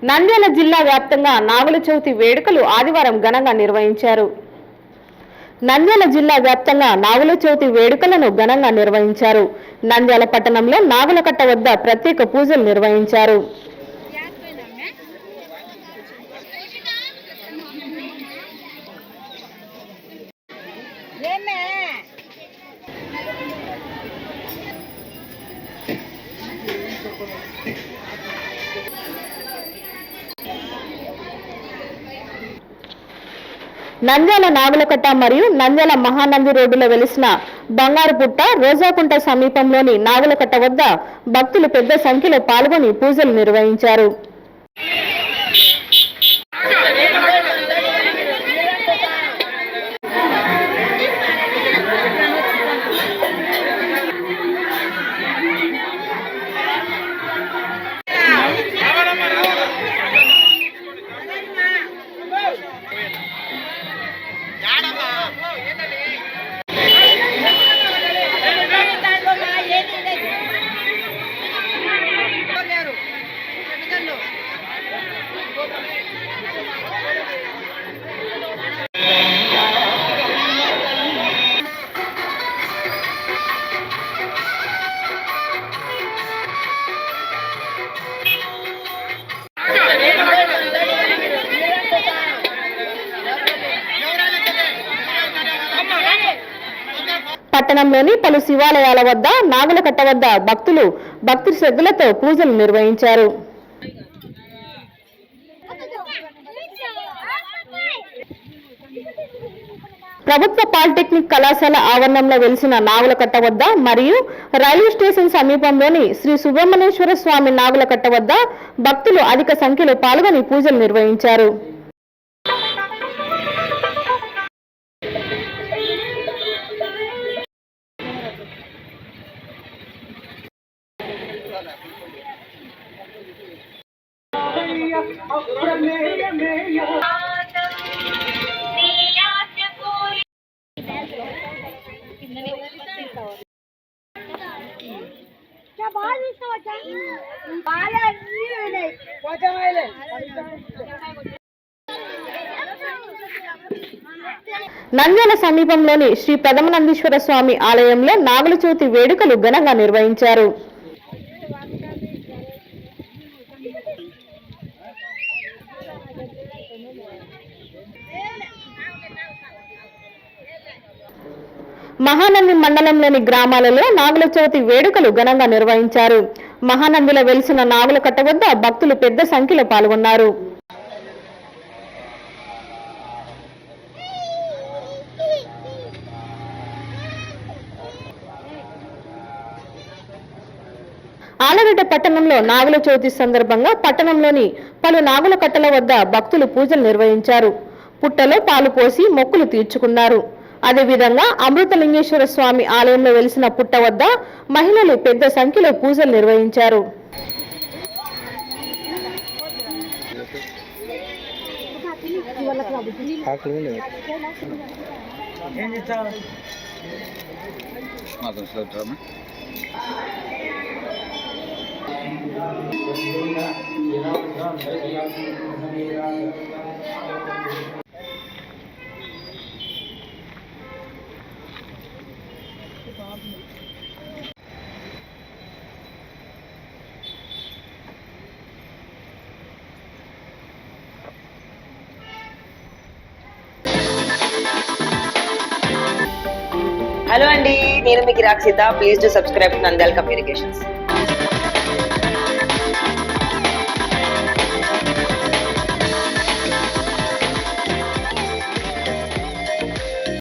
నంద్యాల జిల్లా వ్యాప్తంగా నాగుల చవితి వేడుకలు ఆదివారం ఘనంగా నిర్వహించారు. నంద్యాల జిల్లా వ్యాప్తంగా నాగుల చవితి వేడుకలను ఘనంగా నిర్వహించారు. నంద్యాల పట్టణంలో నాగులకట్ట వద్ద ప్రత్యేక పూజలు నిర్వహించారు. నంద్యాల నాగులకట్ట మరియు నంద్యాల మహానంది రోడ్డులో వెలిసిన బంగారుపుట్ట రోజాకుంట సమీపంలోని నాగులకట్ట వద్ద భక్తులు పెద్ద సంఖ్యలో పాల్గొని పూజలు నిర్వహించారు. పట్టణంలోని పలు శివాలయాల వద్ద నాగులకట్ట వద్ద భక్తులు భక్తి శ్రద్ధలతో పూజలు నిర్వహించారు. ప్రభుత్వ పాలిటెక్నిక్ కళాశాల ఆవరణంలో వెలిసిన నాగులకట్ట వద్ద మరియు రైల్వే స్టేషన్ సమీపంలోని శ్రీ సుబ్రహ్మణ్యేశ్వర స్వామి నాగులకట్ట వద్ద భక్తులు అధిక సంఖ్యలో పాల్గొని పూజలు నిర్వహించారు. నంద్యాల సమీపంలోని శ్రీ పదమనందీశ్వర స్వామి ఆలయంలో నాగుల చవితి వేడుకలు ఘనంగా నిర్వహించారు. మహానంది మండలంలోని గ్రామాలలో నాగుల చవితి వేడుకలు ఘనంగా నిర్వహించారు. మహానందిలో వెలిసిన నాగులకట్ట వద్ద భక్తులు పెద్ద సంఖ్యలో పాల్గొన్నారు. ఆలగడ్డ పట్టణంలో నాగుల చవితి సందర్భంగా పట్టణంలోని పలు నాగుల కట్టల వద్ద భక్తులు పూజలు నిర్వహించారు. పుట్టలో పాలు పోసి మొక్కులు తీర్చుకున్నారు. అదేవిధంగా అమృతలింగేశ్వర స్వామి ఆలయంలో వెలిసిన పుట్ట వద్ద మహిళలు పెద్ద సంఖ్యలో పూజలు నిర్వహించారు. హలో అండి, నేను మీ కిరాక్ Seetha. Please do subscribe to Nandyala communications.